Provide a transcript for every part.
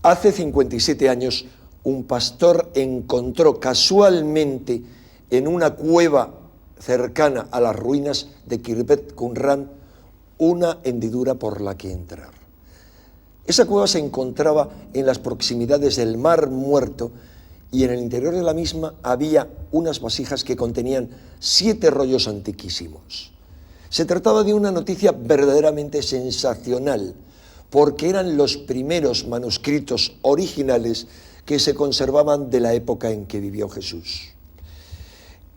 Hace 57 años, un pastor encontró casualmente en una cueva cercana a las ruinas de Khirbet Qumran una hendidura por la que entrar. Esa cueva se encontraba en las proximidades del Mar Muerto y en el interior de la misma había unas vasijas que contenían 7 rollos antiquísimos. Se trataba de una noticia verdaderamente sensacional, porque eran los primeros manuscritos originales que se conservaban de la época en que vivió Jesús.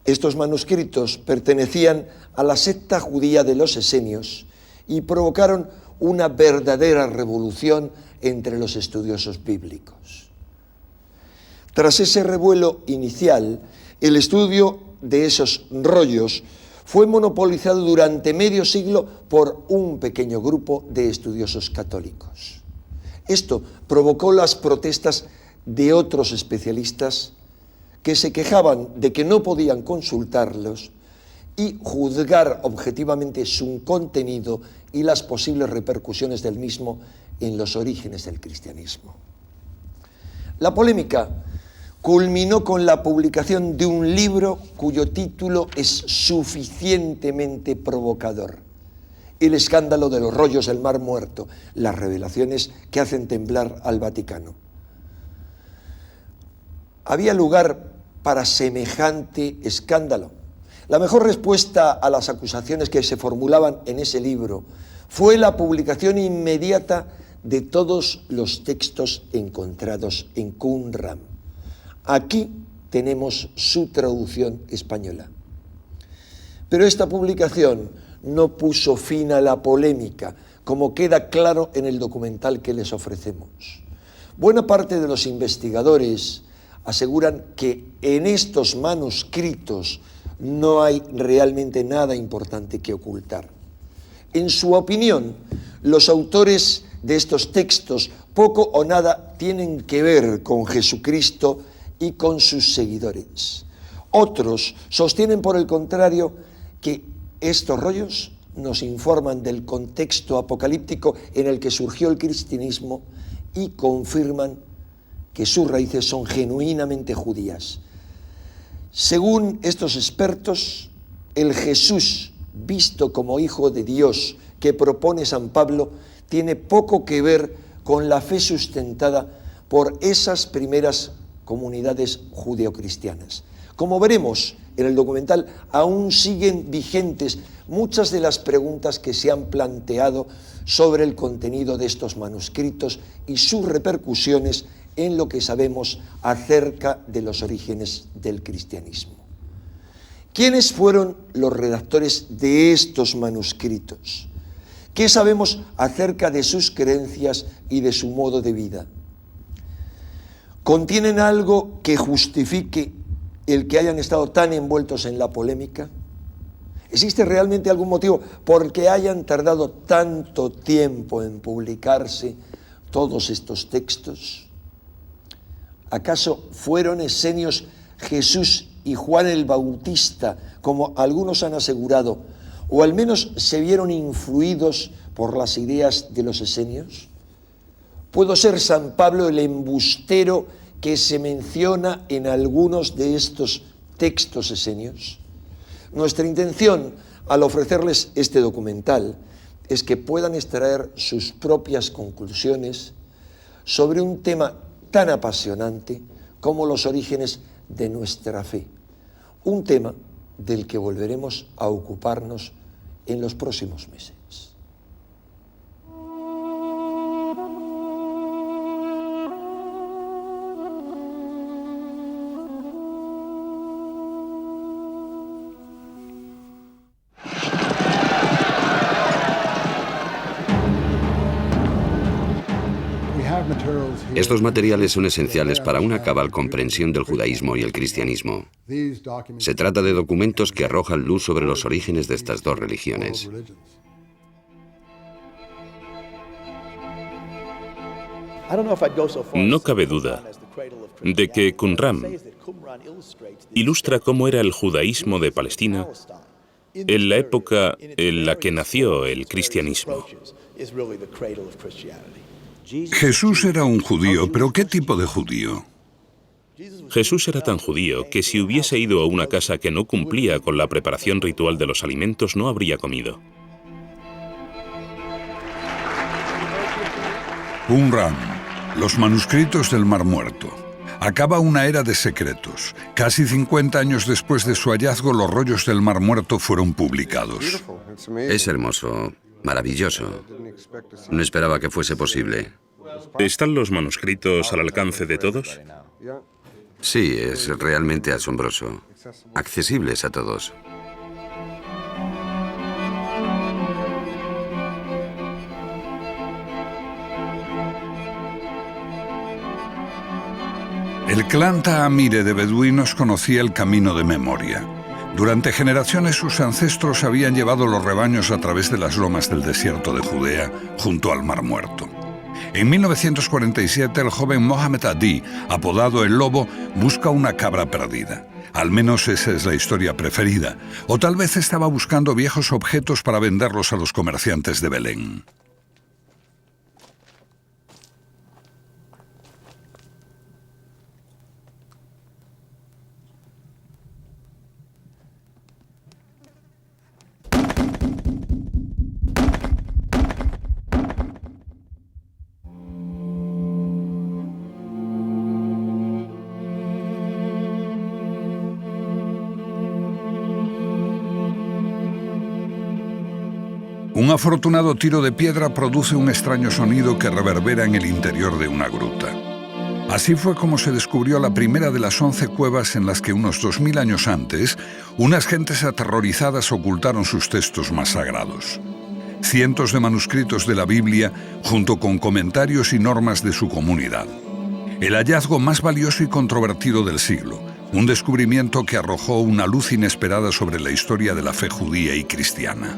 Estos manuscritos pertenecían a la secta judía de los esenios y provocaron una verdadera revolución entre los estudiosos bíblicos. Tras ese revuelo inicial, el estudio de esos rollos fue monopolizado durante medio siglo por un pequeño grupo de estudiosos católicos. Esto provocó las protestas de otros especialistas que se quejaban de que no podían consultarlos y juzgar objetivamente su contenido y las posibles repercusiones del mismo en los orígenes del cristianismo. La polémica culminó con la publicación de un libro cuyo título es suficientemente provocador: El escándalo de los rollos del Mar Muerto, las revelaciones que hacen temblar al Vaticano. ¿Había lugar para semejante escándalo? La mejor respuesta a las acusaciones que se formulaban en ese libro fue la publicación inmediata de todos los textos encontrados en Qumran. Aquí tenemos su traducción española. Pero esta publicación no puso fin a la polémica, como queda claro en el documental que les ofrecemos. Buena parte de los investigadores aseguran que en estos manuscritos no hay realmente nada importante que ocultar. En su opinión, los autores de estos textos poco o nada tienen que ver con Jesucristo y con sus seguidores. Otros sostienen, por el contrario, que estos rollos nos informan del contexto apocalíptico en el que surgió el cristianismo y confirman que sus raíces son genuinamente judías. Según estos expertos, el Jesús visto como Hijo de Dios que propone San Pablo tiene poco que ver con la fe sustentada por esas primeras comunidades judeocristianas. Como veremos en el documental, aún siguen vigentes muchas de las preguntas que se han planteado sobre el contenido de estos manuscritos y sus repercusiones en lo que sabemos acerca de los orígenes del cristianismo. ¿Quiénes fueron los redactores de estos manuscritos? ¿Qué sabemos acerca de sus creencias y de su modo de vida? ¿Contienen algo que justifique el que hayan estado tan envueltos en la polémica? ¿Existe realmente algún motivo por el que hayan tardado tanto tiempo en publicarse todos estos textos? ¿Acaso fueron esenios Jesús y Juan el Bautista, como algunos han asegurado, o al menos se vieron influidos por las ideas de los esenios? ¿Pudo ser San Pablo el embustero que se menciona en algunos de estos textos esenios? Nuestra intención al ofrecerles este documental es que puedan extraer sus propias conclusiones sobre un tema tan apasionante como los orígenes de nuestra fe, un tema del que volveremos a ocuparnos en los próximos meses. Estos materiales son esenciales para una cabal comprensión del judaísmo y el cristianismo. Se trata de documentos que arrojan luz sobre los orígenes de estas dos religiones. No cabe duda de que Qumran ilustra cómo era el judaísmo de Palestina en la época en la que nació el cristianismo. Jesús era un judío, pero ¿qué tipo de judío? Jesús era tan judío que si hubiese ido a una casa que no cumplía con la preparación ritual de los alimentos, no habría comido. Qumran, los manuscritos del Mar Muerto. Acaba una era de secretos. Casi 50 años después de su hallazgo, los rollos del Mar Muerto fueron publicados. Es hermoso, maravilloso. No esperaba que fuese posible. ¿Están los manuscritos al alcance de todos? Sí, es realmente asombroso. Accesibles a todos. El clan Taamire de beduinos conocía el camino de memoria. Durante generaciones sus ancestros habían llevado los rebaños a través de las lomas del desierto de Judea, junto al Mar Muerto. En 1947, el joven Mohamed Adi, apodado El Lobo, busca una cabra perdida. Al menos esa es la historia preferida. O tal vez estaba buscando viejos objetos para venderlos a los comerciantes de Belén. Un afortunado tiro de piedra produce un extraño sonido que reverbera en el interior de una gruta. Así fue como se descubrió la primera de las 11 cuevas en las que unos 2000 años antes, unas gentes aterrorizadas ocultaron sus textos más sagrados. Cientos de manuscritos de la Biblia, junto con comentarios y normas de su comunidad. El hallazgo más valioso y controvertido del siglo, un descubrimiento que arrojó una luz inesperada sobre la historia de la fe judía y cristiana.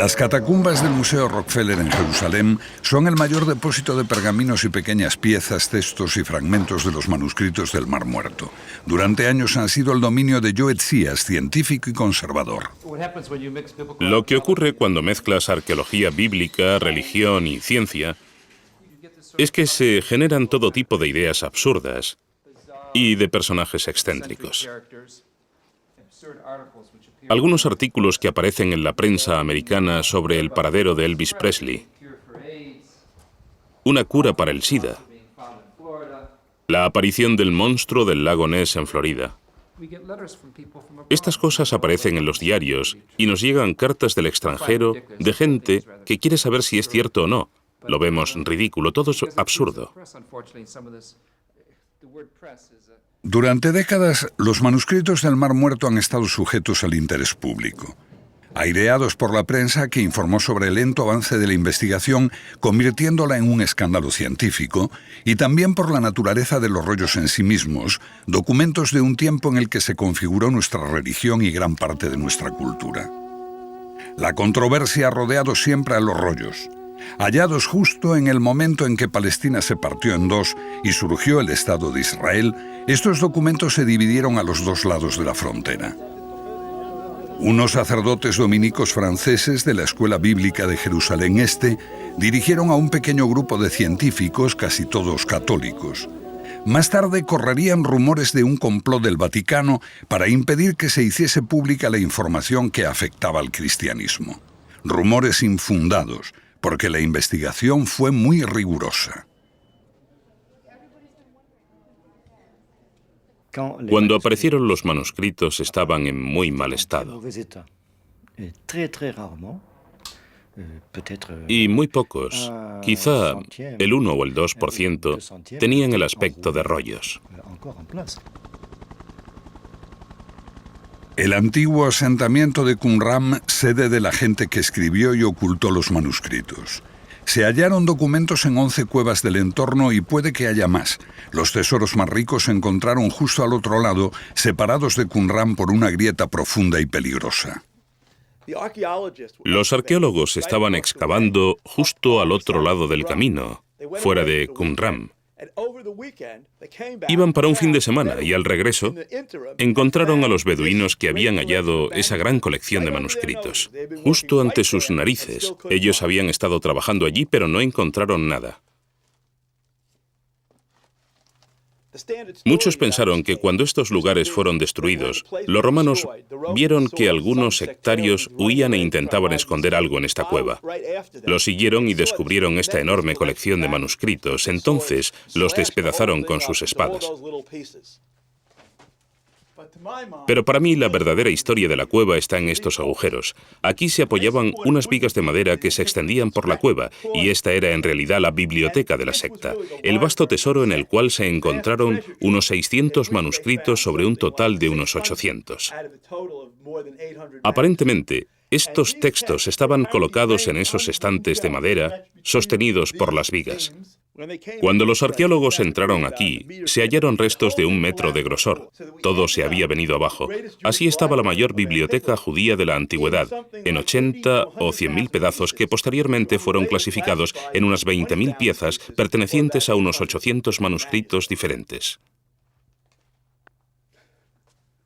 Las catacumbas del Museo Rockefeller en Jerusalén son el mayor depósito de pergaminos y pequeñas piezas, textos y fragmentos de los manuscritos del Mar Muerto. Durante años han sido el dominio de Joe Tzias, científico y conservador. Lo que ocurre cuando mezclas arqueología bíblica, religión y ciencia es que se generan todo tipo de ideas absurdas y de personajes excéntricos. Algunos artículos que aparecen en la prensa americana sobre el paradero de Elvis Presley, una cura para el SIDA, la aparición del monstruo del lago Ness en Florida. Estas cosas aparecen en los diarios y nos llegan cartas del extranjero de gente que quiere saber si es cierto o no. Lo vemos ridículo, todo es absurdo. Durante décadas, los manuscritos del Mar Muerto han estado sujetos al interés público. Aireados por la prensa que informó sobre el lento avance de la investigación, convirtiéndola en un escándalo científico, y también por la naturaleza de los rollos en sí mismos, documentos de un tiempo en el que se configuró nuestra religión y gran parte de nuestra cultura. La controversia ha rodeado siempre a los rollos. Hallados justo en el momento en que Palestina se partió en dos y surgió el Estado de Israel, estos documentos se dividieron a los dos lados de la frontera. Unos sacerdotes dominicos franceses de la Escuela Bíblica de Jerusalén Este dirigieron a un pequeño grupo de científicos, casi todos católicos. Más tarde correrían rumores de un complot del Vaticano para impedir que se hiciese pública la información que afectaba al cristianismo. Rumores infundados, porque la investigación fue muy rigurosa. Cuando aparecieron los manuscritos estaban en muy mal estado. Y muy pocos, quizá el 1 o el 2%, tenían el aspecto de rollos. El antiguo asentamiento de Qumran, sede de la gente que escribió y ocultó los manuscritos. Se hallaron documentos en 11 cuevas del entorno y puede que haya más. Los tesoros más ricos se encontraron justo al otro lado, separados de Qumran por una grieta profunda y peligrosa. Los arqueólogos estaban excavando justo al otro lado del camino, fuera de Qumran. Iban para un fin de semana y al regreso encontraron a los beduinos que habían hallado esa gran colección de manuscritos. Justo ante sus narices. Ellos habían estado trabajando allí, pero no encontraron nada. Muchos pensaron que cuando estos lugares fueron destruidos, los romanos vieron que algunos sectarios huían e intentaban esconder algo en esta cueva. Los siguieron y descubrieron esta enorme colección de manuscritos. Entonces los despedazaron con sus espadas. Pero para mí la verdadera historia de la cueva está en estos agujeros. Aquí se apoyaban unas vigas de madera que se extendían por la cueva, y esta era en realidad la biblioteca de la secta, el vasto tesoro en el cual se encontraron unos 600 manuscritos sobre un total de unos 800. Aparentemente, estos textos estaban colocados en esos estantes de madera, sostenidos por las vigas. Cuando los arqueólogos entraron aquí, se hallaron restos de 1 metro de grosor. Todo se había venido abajo. Así estaba la mayor biblioteca judía de la antigüedad, en 80 o 100.000 pedazos que posteriormente fueron clasificados en unas 20.000 piezas pertenecientes a unos 800 manuscritos diferentes.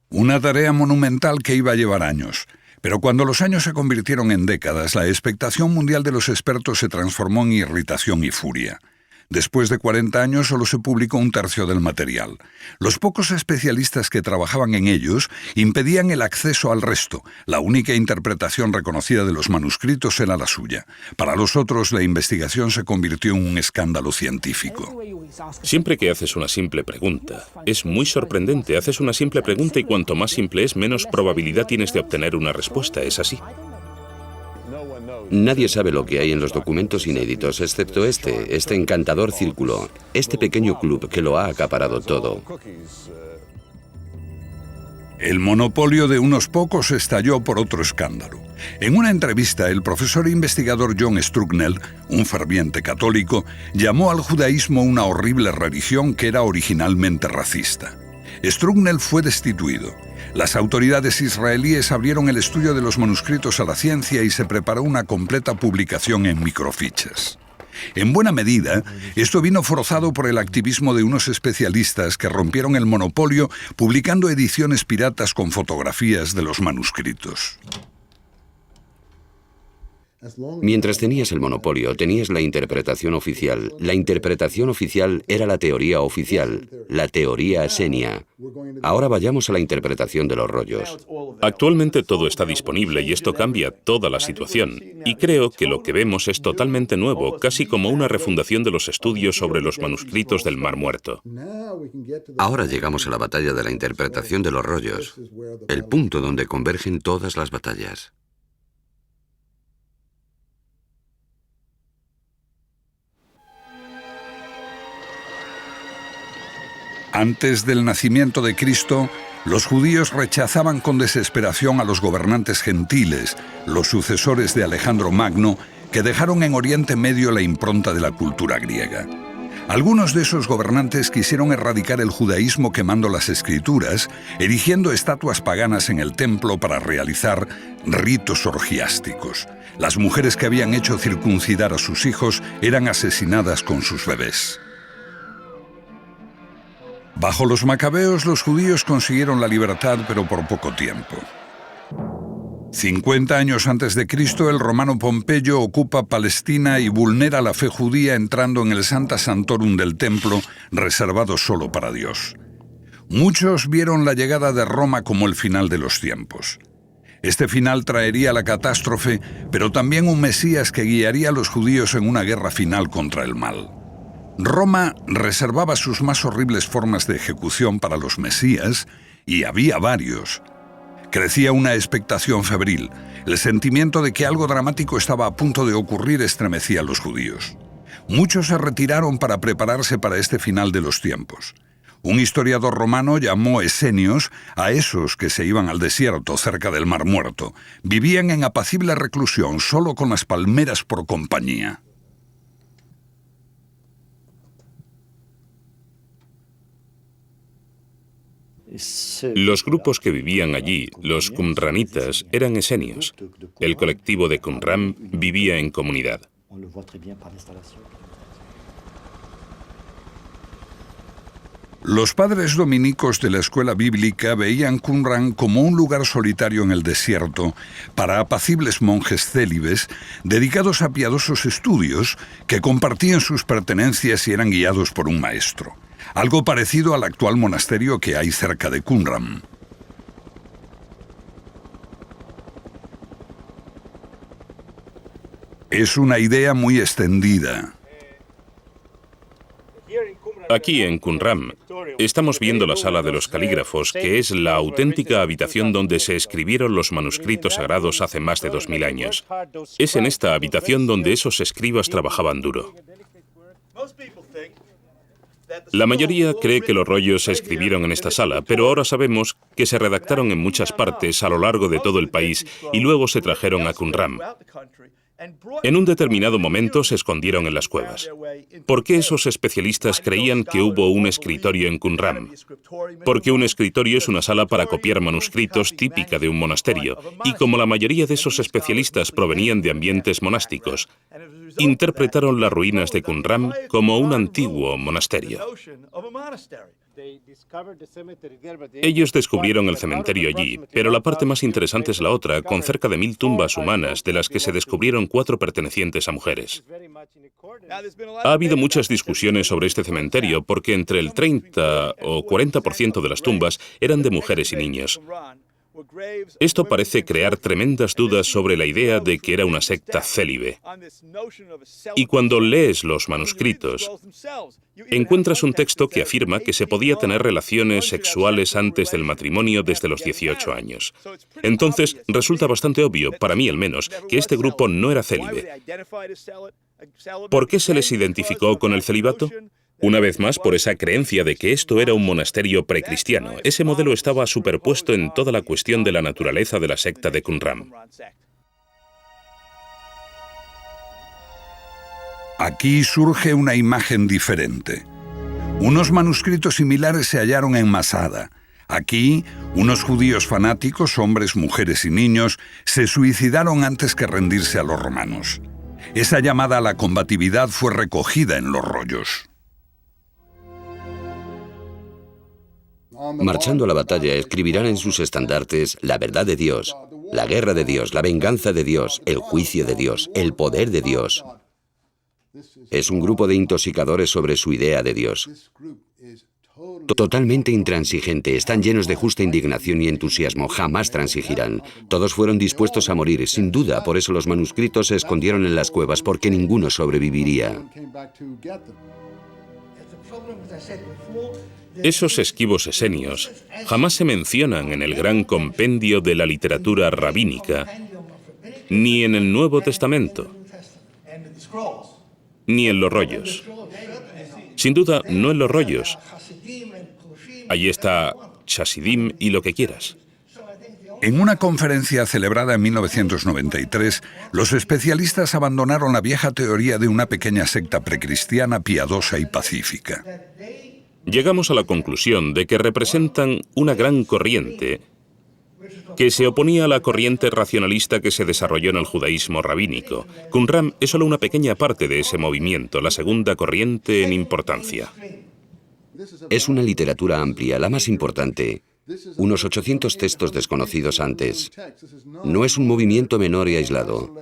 Una tarea monumental que iba a llevar años. Pero cuando los años se convirtieron en décadas, la expectación mundial de los expertos se transformó en irritación y furia. Después de 40 años solo se publicó 1/3 del material. Los pocos especialistas que trabajaban en ellos impedían el acceso al resto. La única interpretación reconocida de los manuscritos era la suya. Para los otros, la investigación se convirtió en un escándalo científico. Siempre que haces una simple pregunta, es muy sorprendente. Haces una simple pregunta y cuanto más simple es, menos probabilidad tienes de obtener una respuesta. ¿Es así? Nadie sabe lo que hay en los documentos inéditos, excepto este encantador círculo, este pequeño club que lo ha acaparado todo. El monopolio de unos pocos estalló por otro escándalo. En una entrevista, el profesor e investigador John Strugnell, un ferviente católico, llamó al judaísmo una horrible religión que era originalmente racista. Strugnell fue destituido. Las autoridades israelíes abrieron el estudio de los manuscritos a la ciencia y se preparó una completa publicación en microfichas. En buena medida, esto vino forzado por el activismo de unos especialistas que rompieron el monopolio publicando ediciones piratas con fotografías de los manuscritos. Mientras tenías el monopolio, tenías la interpretación oficial. La interpretación oficial era la teoría oficial, la teoría esenia. Ahora vayamos a la interpretación de los rollos. Actualmente todo está disponible y esto cambia toda la situación. Y creo que lo que vemos es totalmente nuevo, casi como una refundación de los estudios sobre los manuscritos del Mar Muerto. Ahora llegamos a la batalla de la interpretación de los rollos, el punto donde convergen todas las batallas. Antes del nacimiento de Cristo, los judíos rechazaban con desesperación a los gobernantes gentiles, los sucesores de Alejandro Magno, que dejaron en Oriente Medio la impronta de la cultura griega. Algunos de esos gobernantes quisieron erradicar el judaísmo quemando las escrituras, erigiendo estatuas paganas en el templo para realizar ritos orgiásticos. Las mujeres que habían hecho circuncidar a sus hijos eran asesinadas con sus bebés. Bajo los macabeos, los judíos consiguieron la libertad, pero por poco tiempo. 50 años antes de Cristo, el romano Pompeyo ocupa Palestina y vulnera la fe judía entrando en el Sancta Sanctorum del templo, reservado solo para Dios. Muchos vieron la llegada de Roma como el final de los tiempos. Este final traería la catástrofe, pero también un Mesías que guiaría a los judíos en una guerra final contra el mal. Roma reservaba sus más horribles formas de ejecución para los mesías, y había varios. Crecía una expectación febril. El sentimiento de que algo dramático estaba a punto de ocurrir estremecía a los judíos. Muchos se retiraron para prepararse para este final de los tiempos. Un historiador romano llamó esenios a esos que se iban al desierto cerca del Mar Muerto. Vivían en apacible reclusión, solo con las palmeras por compañía. Los grupos que vivían allí, los qumranitas, eran esenios. El colectivo de Qumran vivía en comunidad. Los padres dominicos de la escuela bíblica veían Qumran como un lugar solitario en el desierto para apacibles monjes célibes dedicados a piadosos estudios que compartían sus pertenencias y eran guiados por un maestro. Algo parecido al actual monasterio que hay cerca de Qumran. Es una idea muy extendida. Aquí en Qumran estamos viendo la sala de los calígrafos, que es la auténtica habitación donde se escribieron los manuscritos sagrados hace más de 2000 años. Es en esta habitación donde esos escribas trabajaban duro. La mayoría cree que los rollos se escribieron en esta sala, pero ahora sabemos que se redactaron en muchas partes a lo largo de todo el país y luego se trajeron a Qumran. En un determinado momento se escondieron en las cuevas. ¿Por qué esos especialistas creían que hubo un escritorio en Qumran? Porque un escritorio es una sala para copiar manuscritos típica de un monasterio, y como la mayoría de esos especialistas provenían de ambientes monásticos, interpretaron las ruinas de Qumran como un antiguo monasterio. Ellos descubrieron el cementerio allí, pero la parte más interesante es la otra, con cerca de 1000 tumbas humanas, de las que se descubrieron 4 pertenecientes a mujeres. Ha habido muchas discusiones sobre este cementerio, porque entre el 30 o 40% de las tumbas eran de mujeres y niños. Esto parece crear tremendas dudas sobre la idea de que era una secta célibe. Y cuando lees los manuscritos, encuentras un texto que afirma que se podía tener relaciones sexuales antes del matrimonio desde los 18 años. Entonces, resulta bastante obvio, para mí al menos, que este grupo no era célibe. ¿Por qué se les identificó con el celibato? Una vez más, por esa creencia de que esto era un monasterio precristiano. Ese modelo estaba superpuesto en toda la cuestión de la naturaleza de la secta de Qumran. Aquí surge una imagen diferente. Unos manuscritos similares se hallaron en Masada. Aquí, unos judíos fanáticos, hombres, mujeres y niños, se suicidaron antes que rendirse a los romanos. Esa llamada a la combatividad fue recogida en los rollos. Marchando a la batalla, escribirán en sus estandartes la verdad de Dios, la guerra de Dios, la venganza de Dios, el juicio de Dios, el poder de Dios. Es un grupo de intoxicadores sobre su idea de Dios. Totalmente intransigente, están llenos de justa indignación y entusiasmo, jamás transigirán. Todos fueron dispuestos a morir, sin duda, por eso los manuscritos se escondieron en las cuevas, porque ninguno sobreviviría. Esos esquivos esenios jamás se mencionan en el gran compendio de la literatura rabínica, ni en el Nuevo Testamento, ni en los rollos. Sin duda, no en los rollos. Allí está Chasidim y lo que quieras. En una conferencia celebrada en 1993, los especialistas abandonaron la vieja teoría de una pequeña secta precristiana piadosa y pacífica. Llegamos a la conclusión de que representan una gran corriente que se oponía a la corriente racionalista que se desarrolló en el judaísmo rabínico. Qumran es solo una pequeña parte de ese movimiento, la segunda corriente en importancia. Es una literatura amplia, la más importante. Unos 800 textos desconocidos antes. No es un movimiento menor y aislado.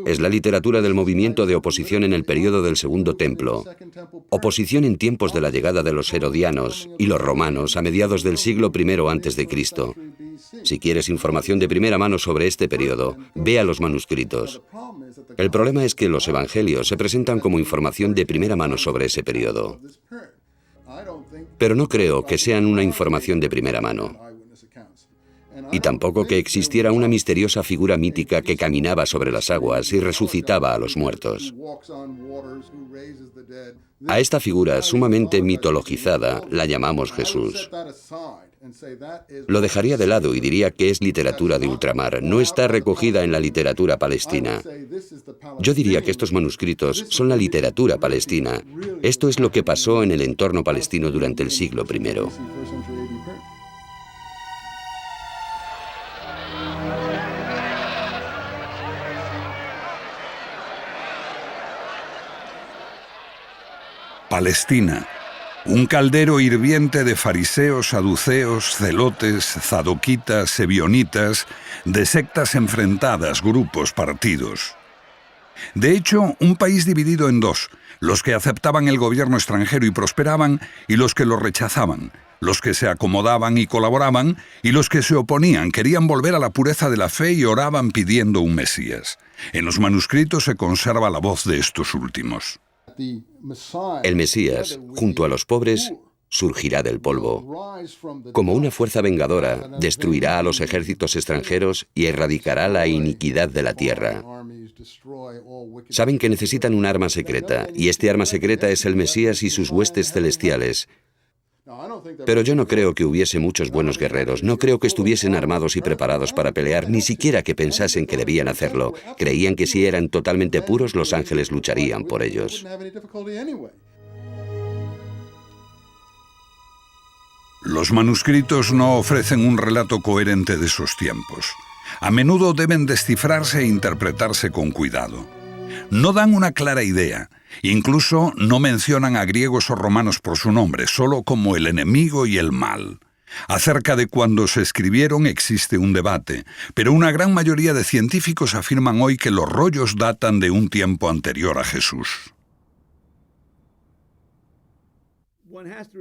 Es la literatura del movimiento de oposición en el período del Segundo Templo. Oposición en tiempos de la llegada de los herodianos y los romanos a mediados del siglo I a.C. Si quieres información de primera mano sobre este período, ve a los manuscritos. El problema es que los evangelios se presentan como información de primera mano sobre ese período. Pero no creo que sean una información de primera mano. Y tampoco que existiera una misteriosa figura mítica que caminaba sobre las aguas y resucitaba a los muertos. A esta figura sumamente mitologizada la llamamos Jesús. Lo dejaría de lado y diría que es literatura de ultramar, no está recogida en la literatura palestina. Yo diría que estos manuscritos son la literatura palestina. Esto es lo que pasó en el entorno palestino durante el siglo I. Palestina. Un caldero hirviente de fariseos, saduceos, celotes, zadoquitas, ebionitas, de sectas enfrentadas, grupos, partidos. De hecho, un país dividido en dos, los que aceptaban el gobierno extranjero y prosperaban, y los que lo rechazaban, los que se acomodaban y colaboraban, y los que se oponían, querían volver a la pureza de la fe y oraban pidiendo un Mesías. En los manuscritos se conserva la voz de estos últimos. El Mesías, junto a los pobres, surgirá del polvo. Como una fuerza vengadora, destruirá a los ejércitos extranjeros y erradicará la iniquidad de la tierra. Saben que necesitan un arma secreta, y este arma secreta es el Mesías y sus huestes celestiales. Pero yo no creo que hubiese muchos buenos guerreros, no creo que estuviesen armados y preparados para pelear, ni siquiera que pensasen que debían hacerlo. Creían que si eran totalmente puros, los ángeles lucharían por ellos. Los manuscritos no ofrecen un relato coherente de esos tiempos. A menudo deben descifrarse e interpretarse con cuidado. No dan una clara idea. Incluso no mencionan a griegos o romanos por su nombre, solo como el enemigo y el mal. Acerca de cuándo se escribieron existe un debate, pero una gran mayoría de científicos afirman hoy que los rollos datan de un tiempo anterior a Jesús.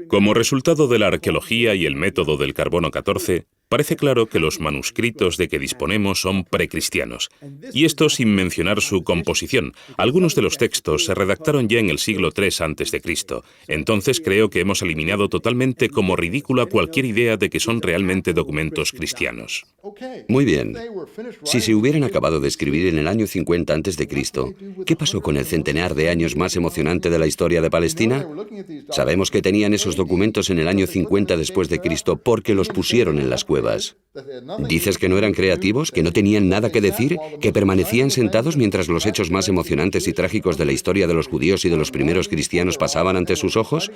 Como resultado de la arqueología y el método del carbono 14, parece claro que los manuscritos de que disponemos son precristianos, y esto sin mencionar su composición. Algunos de los textos se redactaron ya en el siglo III a.C. Entonces creo que hemos eliminado totalmente como ridícula cualquier idea de que son realmente documentos cristianos. Muy bien. Si se hubieran acabado de escribir en el año 50 a.C., ¿qué pasó con el centenar de años más emocionante de la historia de Palestina? Sabemos que tenían esos documentos en el año 50 después de Cristo porque los pusieron en las cuevas. ¿Dices que no eran creativos, que no tenían nada que decir, que permanecían sentados mientras los hechos más emocionantes y trágicos de la historia de los judíos y de los primeros cristianos pasaban ante sus ojos?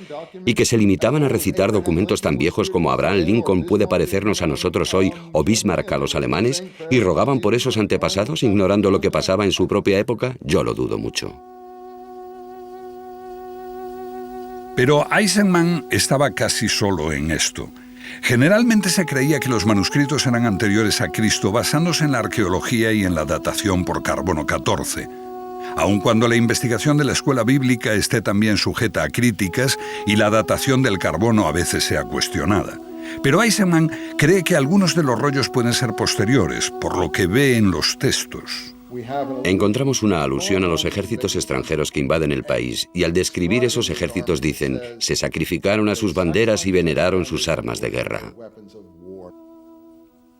¿Y que se limitaban a recitar documentos tan viejos como Abraham Lincoln puede parecernos a nosotros hoy o Bismarck a los alemanes? ¿Y rogaban por esos antepasados, ignorando lo que pasaba en su propia época? Yo lo dudo mucho. Pero Eisenman estaba casi solo en esto. Generalmente se creía que los manuscritos eran anteriores a Cristo basándose en la arqueología y en la datación por carbono 14. Aun cuando la investigación de la escuela bíblica esté también sujeta a críticas y la datación del carbono a veces sea cuestionada. Pero Eisenman cree que algunos de los rollos pueden ser posteriores, por lo que ve en los textos. Encontramos una alusión a los ejércitos extranjeros que invaden el país, y al describir esos ejércitos dicen, se sacrificaron a sus banderas y veneraron sus armas de guerra.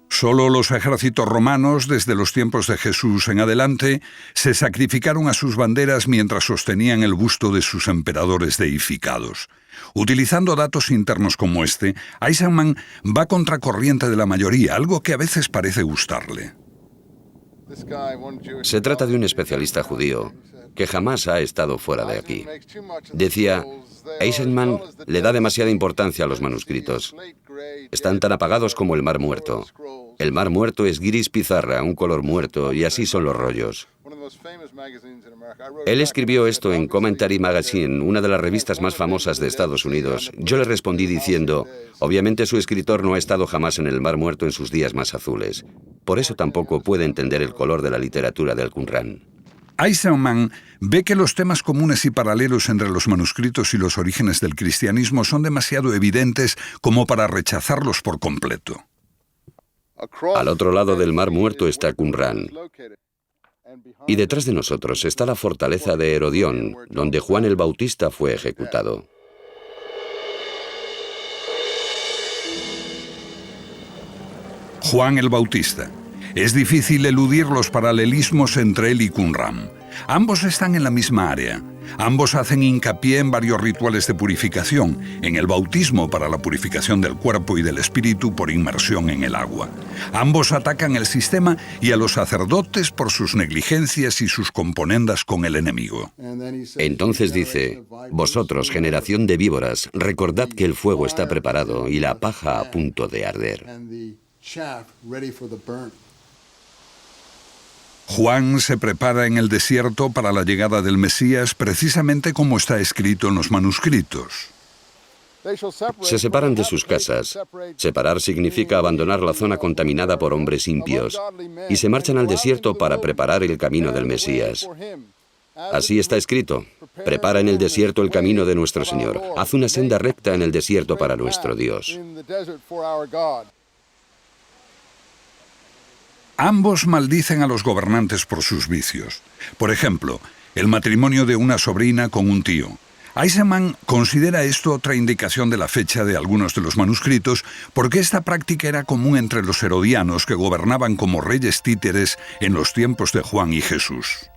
Solo los ejércitos romanos, desde los tiempos de Jesús en adelante, se sacrificaron a sus banderas mientras sostenían el busto de sus emperadores deificados. Utilizando datos internos como este, Eisenman va contracorriente de la mayoría, algo que a veces parece gustarle. Se trata de un especialista judío que jamás ha estado fuera de aquí. Decía, Eisenman le da demasiada importancia a los manuscritos. Están tan apagados como el Mar Muerto. El Mar Muerto es gris pizarra, un color muerto, y así son los rollos. Él escribió esto en Commentary Magazine, una de las revistas más famosas de Estados Unidos. Yo le respondí diciendo, obviamente su escritor no ha estado jamás en el Mar Muerto en sus días más azules. Por eso tampoco puede entender el color de la literatura del Qumran. Eisenman ve que los temas comunes y paralelos entre los manuscritos y los orígenes del cristianismo son demasiado evidentes como para rechazarlos por completo. Al otro lado del Mar Muerto está Qumran. Y detrás de nosotros está la fortaleza de Herodión, donde Juan el Bautista fue ejecutado. Juan el Bautista. Es difícil eludir los paralelismos entre él y Qumran. Ambos están en la misma área. Ambos hacen hincapié en varios rituales de purificación, en el bautismo para la purificación del cuerpo y del espíritu por inmersión en el agua. Ambos atacan el sistema y a los sacerdotes por sus negligencias y sus componendas con el enemigo. Entonces dice, vosotros, generación de víboras, recordad que el fuego está preparado y la paja a punto de arder. Juan se prepara en el desierto para la llegada del Mesías, precisamente como está escrito en los manuscritos. Se separan de sus casas. Separar significa abandonar la zona contaminada por hombres impios y se marchan al desierto para preparar el camino del Mesías. Así está escrito: prepara en el desierto el camino de nuestro Señor. Haz una senda recta en el desierto para nuestro Dios. Ambos maldicen a los gobernantes por sus vicios. Por ejemplo, el matrimonio de una sobrina con un tío. Eisenman considera esto otra indicación de la fecha de algunos de los manuscritos, porque esta práctica era común entre los herodianos que gobernaban como reyes títeres en los tiempos de Juan y Jesús.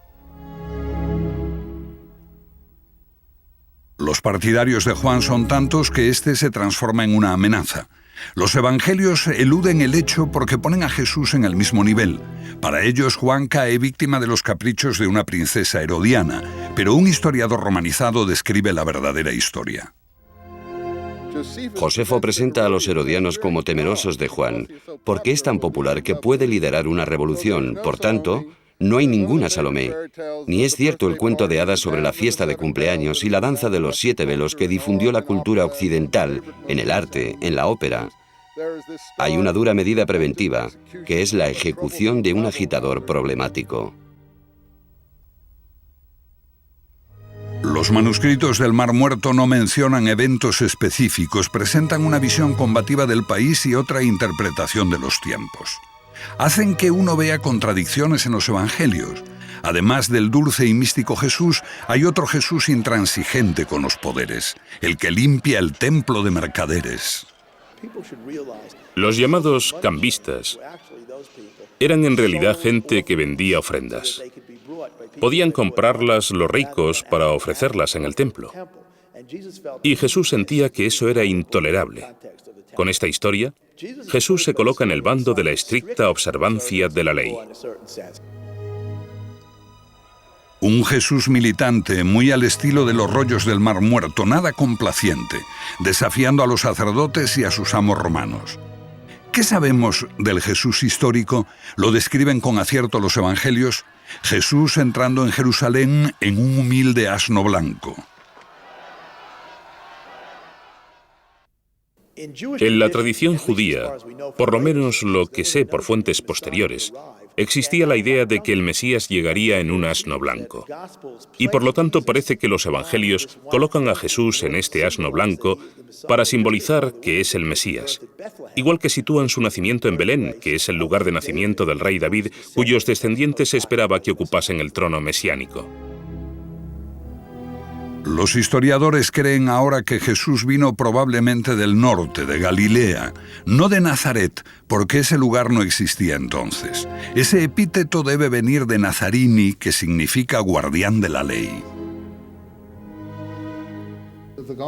Los partidarios de Juan son tantos que éste se transforma en una amenaza. Los evangelios eluden el hecho porque ponen a Jesús en el mismo nivel. Para ellos, Juan cae víctima de los caprichos de una princesa herodiana, pero un historiador romanizado describe la verdadera historia. Josefo presenta a los herodianos como temerosos de Juan, porque es tan popular que puede liderar una revolución. Por tanto, no hay ninguna Salomé, ni es cierto el cuento de hadas sobre la fiesta de cumpleaños y la danza de los 7 velos que difundió la cultura occidental en el arte, en la ópera. Hay una dura medida preventiva, que es la ejecución de un agitador problemático. Los manuscritos del Mar Muerto no mencionan eventos específicos, presentan una visión combativa del país y otra interpretación de los tiempos. Hacen que uno vea contradicciones en los evangelios. Además del dulce y místico Jesús, hay otro Jesús intransigente con los poderes, el que limpia el templo de mercaderes. Los llamados cambistas eran en realidad gente que vendía ofrendas. Podían comprarlas los ricos para ofrecerlas en el templo. Y Jesús sentía que eso era intolerable. Con esta historia, Jesús se coloca en el bando de la estricta observancia de la ley. Un Jesús militante, muy al estilo de los rollos del Mar Muerto, nada complaciente, desafiando a los sacerdotes y a sus amos romanos. ¿Qué sabemos del Jesús histórico? Lo describen con acierto los evangelios. Jesús entrando en Jerusalén en un humilde asno blanco. En la tradición judía, por lo menos lo que sé por fuentes posteriores, existía la idea de que el Mesías llegaría en un asno blanco. Y por lo tanto parece que los evangelios colocan a Jesús en este asno blanco para simbolizar que es el Mesías. Igual que sitúan su nacimiento en Belén, que es el lugar de nacimiento del rey David, cuyos descendientes se esperaba que ocupasen el trono mesiánico. Los historiadores creen ahora que Jesús vino probablemente del norte, de Galilea, no de Nazaret, porque ese lugar no existía entonces. Ese epíteto debe venir de Nazarini, que significa guardián de la ley.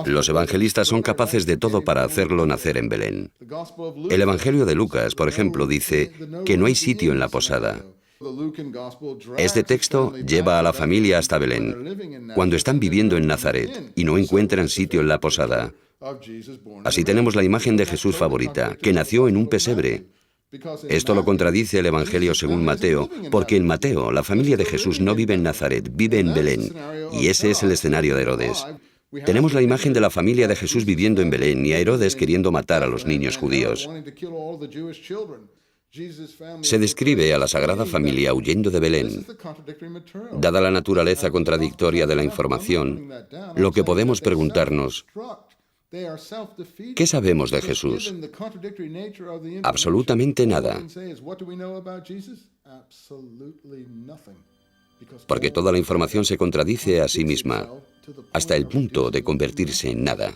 Los evangelistas son capaces de todo para hacerlo nacer en Belén. El Evangelio de Lucas, por ejemplo, dice que no hay sitio en la posada. Este texto lleva a la familia hasta Belén, cuando están viviendo en Nazaret y no encuentran sitio en la posada. Así tenemos la imagen de Jesús favorita, que nació en un pesebre. Esto lo contradice el Evangelio según Mateo, porque en Mateo la familia de Jesús no vive en Nazaret, vive en Belén, y ese es el escenario de Herodes. Tenemos la imagen de la familia de Jesús viviendo en Belén y a Herodes queriendo matar a los niños judíos. Se describe a la Sagrada Familia huyendo de Belén. Dada la naturaleza contradictoria de la información, lo que podemos preguntarnos, ¿qué sabemos de Jesús? Absolutamente nada. Porque toda la información se contradice a sí misma, hasta el punto de convertirse en nada.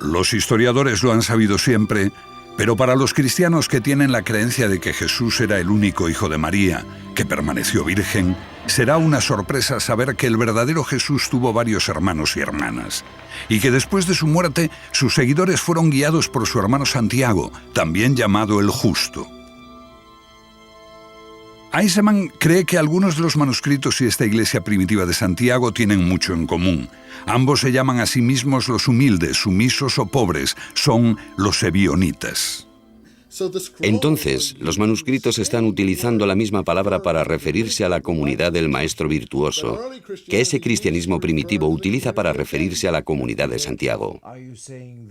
Los historiadores lo han sabido siempre, pero para los cristianos que tienen la creencia de que Jesús era el único hijo de María, que permaneció virgen, será una sorpresa saber que el verdadero Jesús tuvo varios hermanos y hermanas, y que después de su muerte, sus seguidores fueron guiados por su hermano Santiago, también llamado el Justo. Eisenman cree que algunos de los manuscritos y esta iglesia primitiva de Santiago tienen mucho en común. Ambos se llaman a sí mismos los humildes, sumisos o pobres. Son los ebionitas. Entonces, los manuscritos están utilizando la misma palabra para referirse a la comunidad del maestro virtuoso, que ese cristianismo primitivo utiliza para referirse a la comunidad de Santiago.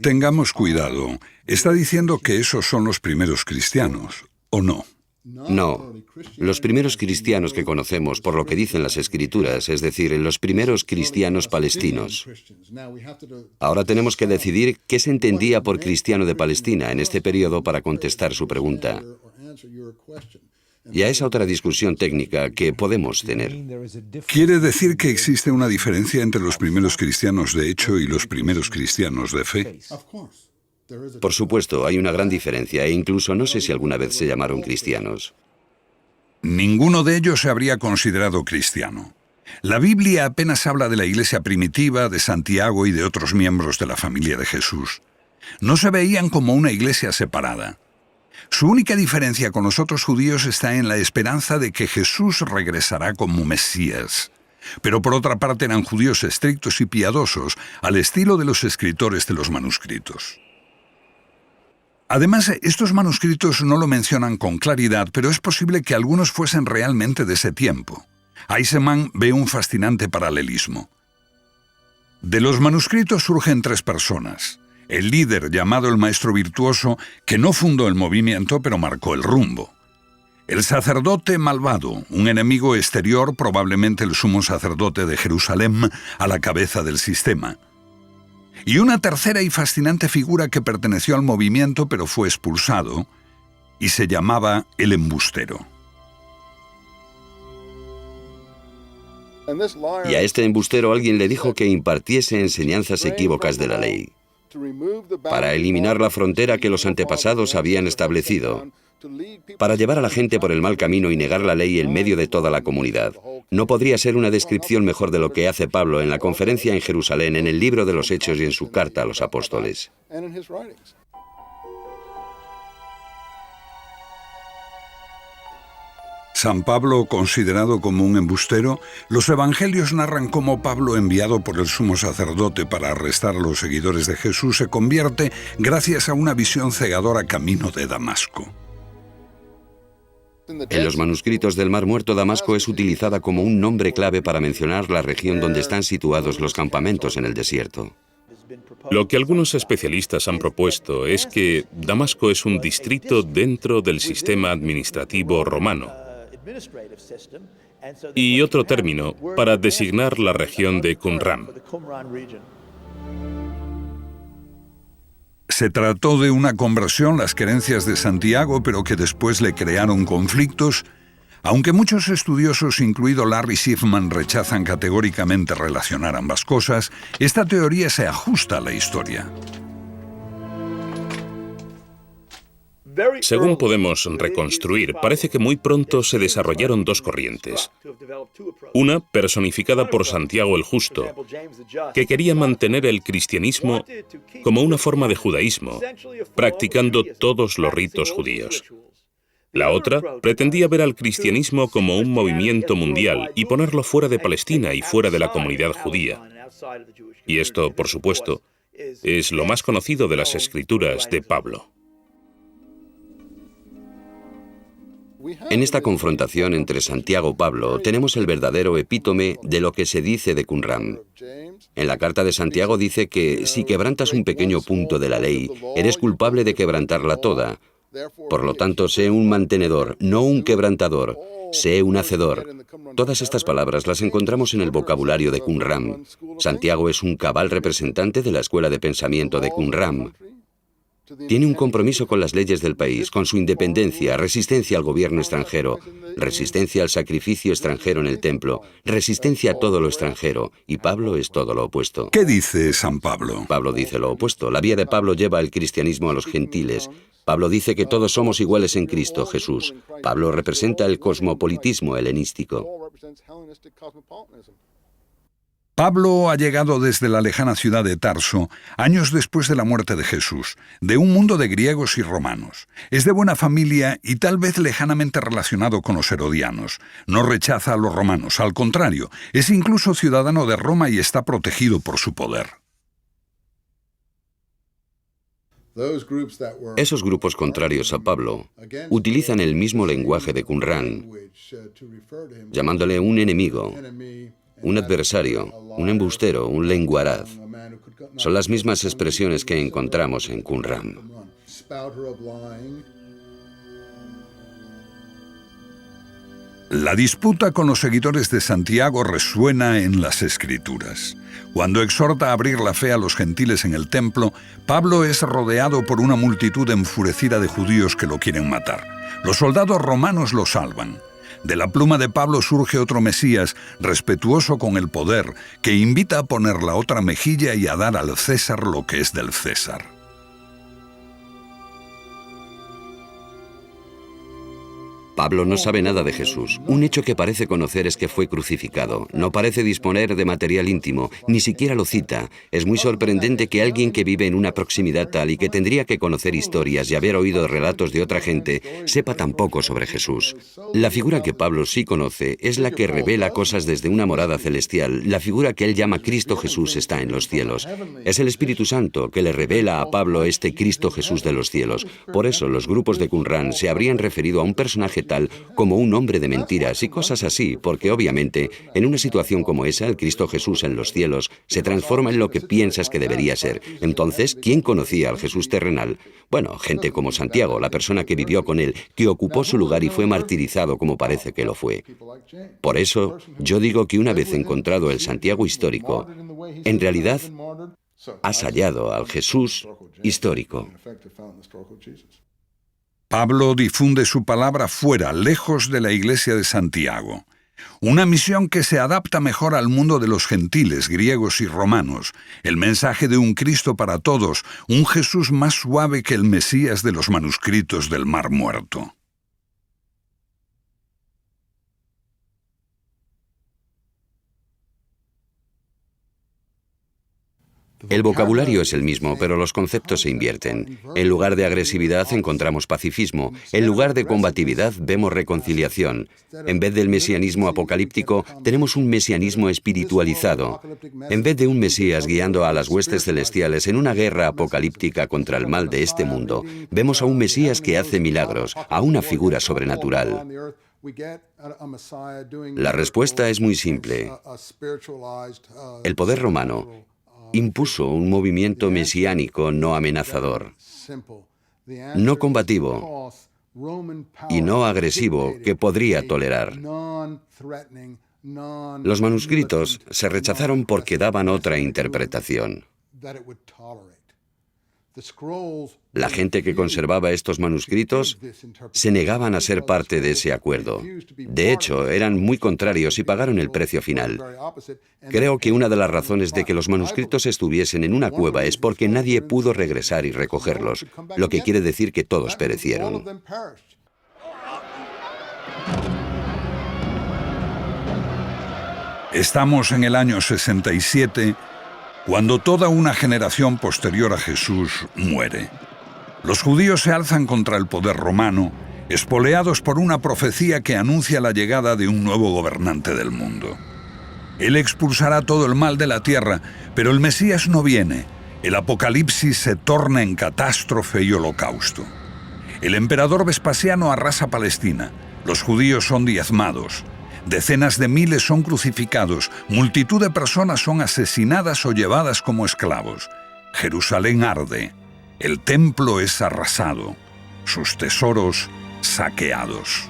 Tengamos cuidado. ¿Está diciendo que esos son los primeros cristianos, o no? No, los primeros cristianos que conocemos, por lo que dicen las Escrituras, es decir, los primeros cristianos palestinos. Ahora tenemos que decidir qué se entendía por cristiano de Palestina en este periodo para contestar su pregunta. Y a esa otra discusión técnica que podemos tener. ¿Quiere decir que existe una diferencia entre los primeros cristianos de hecho y los primeros cristianos de fe? Por supuesto, hay una gran diferencia e incluso no sé si alguna vez se llamaron cristianos. Ninguno de ellos se habría considerado cristiano. La Biblia apenas habla de la iglesia primitiva, de Santiago y de otros miembros de la familia de Jesús. No se veían como una iglesia separada. Su única diferencia con los otros judíos está en la esperanza de que Jesús regresará como Mesías. Pero por otra parte eran judíos estrictos y piadosos, al estilo de los escritores de los manuscritos. Además, estos manuscritos no lo mencionan con claridad, pero es posible que algunos fuesen realmente de ese tiempo. Eisenman ve un fascinante paralelismo. De los manuscritos surgen tres personas. El líder, llamado el maestro virtuoso, que no fundó el movimiento, pero marcó el rumbo. El sacerdote malvado, un enemigo exterior, probablemente el sumo sacerdote de Jerusalén, a la cabeza del sistema. Y una tercera y fascinante figura que perteneció al movimiento pero fue expulsado y se llamaba el embustero. Y a este embustero alguien le dijo que impartiese enseñanzas equívocas de la ley, para eliminar la frontera que los antepasados habían establecido, para llevar a la gente por el mal camino y negar la ley en medio de toda la comunidad. No podría ser una descripción mejor de lo que hace Pablo en la conferencia en Jerusalén, en el libro de los Hechos y en su carta a los apóstoles. San Pablo, considerado como un embustero, los evangelios narran cómo Pablo, enviado por el sumo sacerdote para arrestar a los seguidores de Jesús, se convierte gracias a una visión cegadora camino de Damasco. En los manuscritos del Mar Muerto, Damasco es utilizada como un nombre clave para mencionar la región donde están situados los campamentos en el desierto. Lo que algunos especialistas han propuesto es que Damasco es un distrito dentro del sistema administrativo romano y otro término para designar la región de Qumran. Se trató de una conversión, las creencias de Santiago, pero que después le crearon conflictos, aunque muchos estudiosos, incluido Larry Schiffman, rechazan categóricamente relacionar ambas cosas. Esta teoría se ajusta a la historia. Según podemos reconstruir, parece que muy pronto se desarrollaron dos corrientes. Una, personificada por Santiago el Justo, que quería mantener el cristianismo como una forma de judaísmo, practicando todos los ritos judíos. La otra pretendía ver al cristianismo como un movimiento mundial y ponerlo fuera de Palestina y fuera de la comunidad judía. Y esto, por supuesto, es lo más conocido de las escrituras de Pablo. En esta confrontación entre Santiago y Pablo tenemos el verdadero epítome de lo que se dice de Qumran. En la carta de Santiago dice que si quebrantas un pequeño punto de la ley, eres culpable de quebrantarla toda. Por lo tanto, sé un mantenedor, no un quebrantador. Sé un hacedor. Todas estas palabras las encontramos en el vocabulario de Qumran. Santiago es un cabal representante de la escuela de pensamiento de Qumran. Tiene un compromiso con las leyes del país, con su independencia, resistencia al gobierno extranjero, resistencia al sacrificio extranjero en el templo, resistencia a todo lo extranjero, y Pablo es todo lo opuesto. ¿Qué dice San Pablo? Pablo dice lo opuesto. La vía de Pablo lleva el cristianismo a los gentiles. Pablo dice que todos somos iguales en Cristo Jesús. Pablo representa el cosmopolitismo helenístico. Pablo ha llegado desde la lejana ciudad de Tarso, años después de la muerte de Jesús, de un mundo de griegos y romanos. Es de buena familia y tal vez lejanamente relacionado con los herodianos. No rechaza a los romanos, al contrario, es incluso ciudadano de Roma y está protegido por su poder. Esos grupos contrarios a Pablo utilizan el mismo lenguaje de Qumran, llamándole un enemigo, un adversario, un embustero, un lenguaraz. Son las mismas expresiones que encontramos en Qumran. La disputa con los seguidores de Santiago resuena en las Escrituras. Cuando exhorta a abrir la fe a los gentiles en el templo, Pablo es rodeado por una multitud enfurecida de judíos que lo quieren matar. Los soldados romanos lo salvan. De la pluma de Pablo surge otro Mesías, respetuoso con el poder, que invita a poner la otra mejilla y a dar al César lo que es del César. Pablo no sabe nada de Jesús. Un hecho que parece conocer es que fue crucificado. No parece disponer de material íntimo, ni siquiera lo cita. Es muy sorprendente que alguien que vive en una proximidad tal y que tendría que conocer historias y haber oído relatos de otra gente, sepa tan poco sobre Jesús. La figura que Pablo sí conoce es la que revela cosas desde una morada celestial. La figura que él llama Cristo Jesús está en los cielos. Es el Espíritu Santo que le revela a Pablo este Cristo Jesús de los cielos. Por eso los grupos de Qumran se habrían referido a un personaje tal como un hombre de mentiras y cosas así, porque obviamente en una situación como esa el Cristo Jesús en los cielos se transforma en lo que piensas que debería ser. Entonces, ¿quién conocía al Jesús terrenal? Bueno, gente como Santiago, la persona que vivió con él, que ocupó su lugar y fue martirizado como parece que lo fue. Por eso, yo digo que una vez encontrado el Santiago histórico, en realidad has hallado al Jesús histórico. Pablo difunde su palabra fuera, lejos de la iglesia de Santiago. Una misión que se adapta mejor al mundo de los gentiles, griegos y romanos. El mensaje de un Cristo para todos, un Jesús más suave que el Mesías de los manuscritos del Mar Muerto. El vocabulario es el mismo, pero los conceptos se invierten. En lugar de agresividad encontramos pacifismo. En lugar de combatividad vemos reconciliación. En vez del mesianismo apocalíptico, tenemos un mesianismo espiritualizado. En vez de un Mesías guiando a las huestes celestiales en una guerra apocalíptica contra el mal de este mundo, vemos a un Mesías que hace milagros, a una figura sobrenatural. La respuesta es muy simple. El poder romano impuso un movimiento mesiánico no amenazador, no combativo y no agresivo que podría tolerar. Los manuscritos se rechazaron porque daban otra interpretación. La gente que conservaba estos manuscritos se negaban a ser parte de ese acuerdo. De hecho, eran muy contrarios y pagaron el precio final. Creo que una de las razones de que los manuscritos estuviesen en una cueva es porque nadie pudo regresar y recogerlos, lo que quiere decir que todos perecieron. Estamos en el año 67, cuando toda una generación posterior a Jesús muere. Los judíos se alzan contra el poder romano, espoleados por una profecía que anuncia la llegada de un nuevo gobernante del mundo. Él expulsará todo el mal de la tierra, pero el Mesías no viene. El apocalipsis se torna en catástrofe y holocausto. El emperador Vespasiano arrasa Palestina. Los judíos son diezmados. Decenas de miles son crucificados, multitud de personas son asesinadas o llevadas como esclavos. Jerusalén arde, el templo es arrasado, sus tesoros saqueados.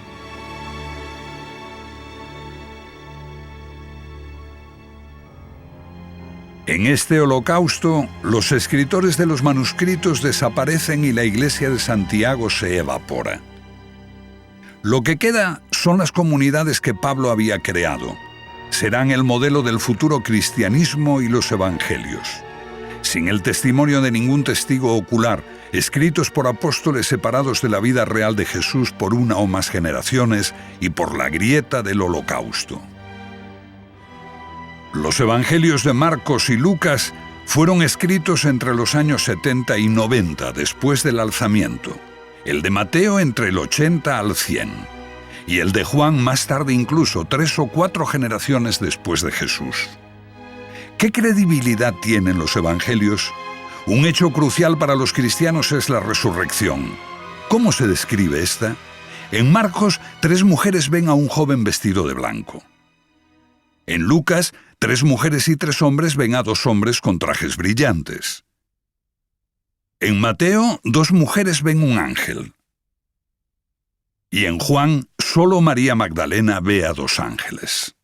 En este holocausto, los escritores de los manuscritos desaparecen y la iglesia de Santiago se evapora. Lo que queda son las comunidades que Pablo había creado. Serán el modelo del futuro cristianismo y los evangelios. Sin el testimonio de ningún testigo ocular, escritos por apóstoles separados de la vida real de Jesús por una o más generaciones y por la grieta del holocausto. Los evangelios de Marcos y Lucas fueron escritos entre los años 70 y 90 después del alzamiento, el de Mateo entre el 80 al 100, y el de Juan más tarde, incluso 3 o 4 generaciones después de Jesús. ¿Qué credibilidad tienen los evangelios? Un hecho crucial para los cristianos es la resurrección. ¿Cómo se describe esta? En Marcos, 3 mujeres ven a un joven vestido de blanco. En Lucas, 3 mujeres y 3 hombres ven a 2 hombres con trajes brillantes. En Mateo, 2 mujeres ven un ángel. Y en Juan, solo María Magdalena ve a 2 ángeles.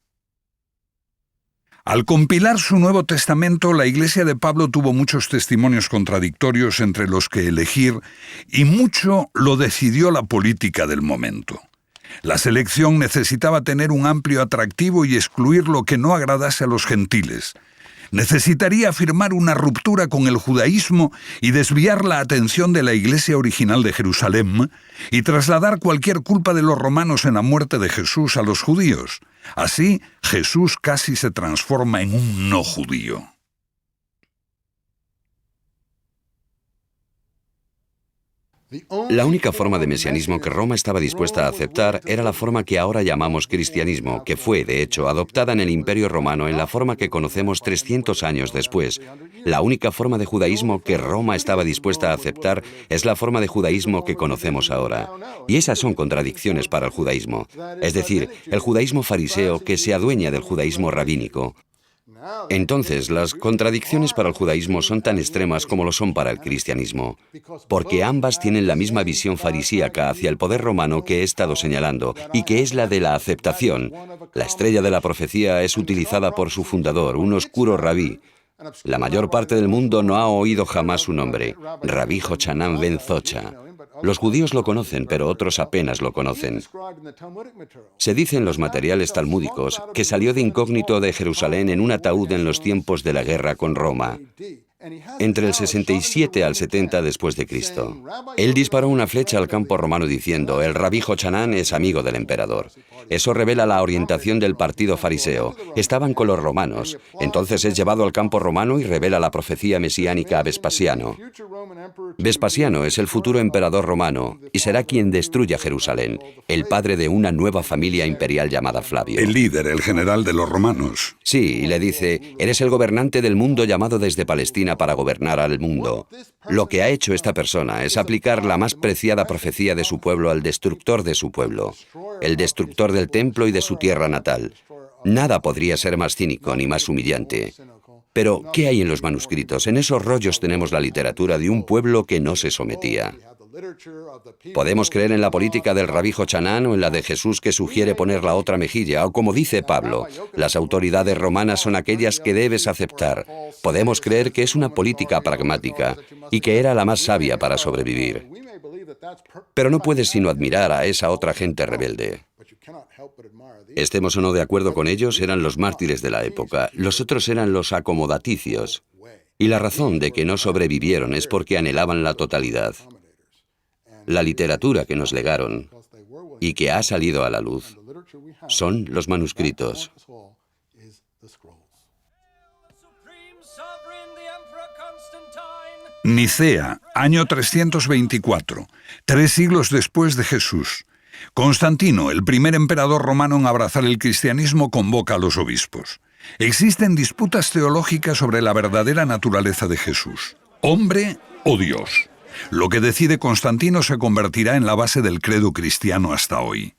Al compilar su Nuevo Testamento, la Iglesia de Pablo tuvo muchos testimonios contradictorios entre los que elegir, y mucho lo decidió la política del momento. La selección necesitaba tener un amplio atractivo y excluir lo que no agradase a los gentiles. Necesitaría afirmar una ruptura con el judaísmo y desviar la atención de la iglesia original de Jerusalén y trasladar cualquier culpa de los romanos en la muerte de Jesús a los judíos. Así, Jesús casi se transforma en un no judío. La única forma de mesianismo que Roma estaba dispuesta a aceptar era la forma que ahora llamamos cristianismo, que fue, de hecho, adoptada en el Imperio Romano en la forma que conocemos 300 años después. La única forma de judaísmo que Roma estaba dispuesta a aceptar es la forma de judaísmo que conocemos ahora. Y esas son contradicciones para el judaísmo. Es decir, el judaísmo fariseo que se adueña del judaísmo rabínico. Entonces, las contradicciones para el judaísmo son tan extremas como lo son para el cristianismo, porque ambas tienen la misma visión farisíaca hacia el poder romano que he estado señalando, y que es la de la aceptación. La estrella de la profecía es utilizada por su fundador, un oscuro rabí. La mayor parte del mundo no ha oído jamás su nombre, Rabí Jochanan ben Zocha. Los judíos lo conocen, pero otros apenas lo conocen. Se dice en los materiales talmúdicos que salió de incógnito de Jerusalén en un ataúd en los tiempos de la guerra con Roma, entre el 67 al 70 después de Cristo. Él disparó una flecha al campo romano diciendo: el rabí Jochanan es amigo del emperador. Eso revela la orientación del partido fariseo. Estaban con los romanos. Entonces es llevado al campo romano y revela la profecía mesiánica a Vespasiano. Vespasiano es el futuro emperador romano y será quien destruya Jerusalén, el padre de una nueva familia imperial llamada Flavio. El líder, el general de los romanos. Sí, y le dice: eres el gobernante del mundo llamado desde Palestina para gobernar al mundo. Lo que ha hecho esta persona es aplicar la más preciada profecía de su pueblo al destructor de su pueblo, el destructor del templo y de su tierra natal. Nada podría ser más cínico ni más humillante. Pero, ¿qué hay en los manuscritos? En esos rollos tenemos la literatura de un pueblo que no se sometía. Podemos creer en la política del rabí Jochanan o en la de Jesús que sugiere poner la otra mejilla, o como dice Pablo, las autoridades romanas son aquellas que debes aceptar. Podemos creer que es una política pragmática y que era la más sabia para sobrevivir. Pero no puedes sino admirar a esa otra gente rebelde. Estemos o no de acuerdo con ellos, eran los mártires de la época. Los otros eran los acomodaticios. Y la razón de que no sobrevivieron es porque anhelaban la totalidad. La literatura que nos legaron y que ha salido a la luz son los manuscritos. Nicea, año 324, 3 siglos después de Jesús. Constantino, el primer emperador romano en abrazar el cristianismo, convoca a los obispos. Existen disputas teológicas sobre la verdadera naturaleza de Jesús, hombre o Dios. Lo que decide Constantino se convertirá en la base del credo cristiano hasta hoy.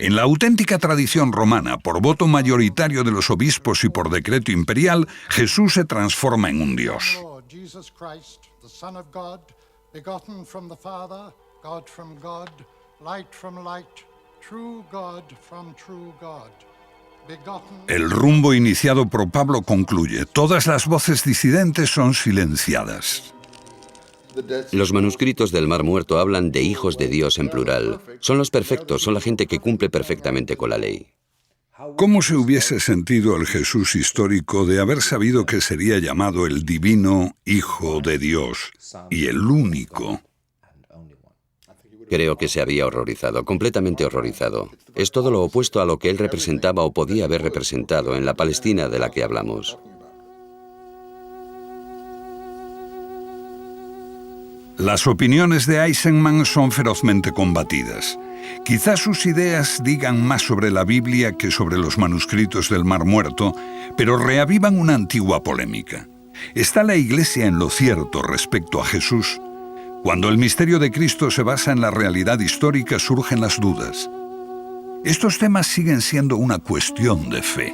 En la auténtica tradición romana, por voto mayoritario de los obispos y por decreto imperial, Jesús se transforma en un Dios. El rumbo iniciado por Pablo concluye: todas las voces disidentes son silenciadas. Los manuscritos del Mar Muerto hablan de hijos de Dios en plural. Son los perfectos, son la gente que cumple perfectamente con la ley. ¿Cómo se hubiese sentido el Jesús histórico de haber sabido que sería llamado el divino Hijo de Dios y el único? Creo que se había horrorizado, completamente horrorizado. Es todo lo opuesto a lo que él representaba o podía haber representado en la Palestina de la que hablamos. Las opiniones de Eisenman son ferozmente combatidas. Quizás sus ideas digan más sobre la Biblia que sobre los manuscritos del Mar Muerto, pero reavivan una antigua polémica. ¿Está la Iglesia en lo cierto respecto a Jesús? Cuando el misterio de Cristo se basa en la realidad histórica, surgen las dudas. Estos temas siguen siendo una cuestión de fe.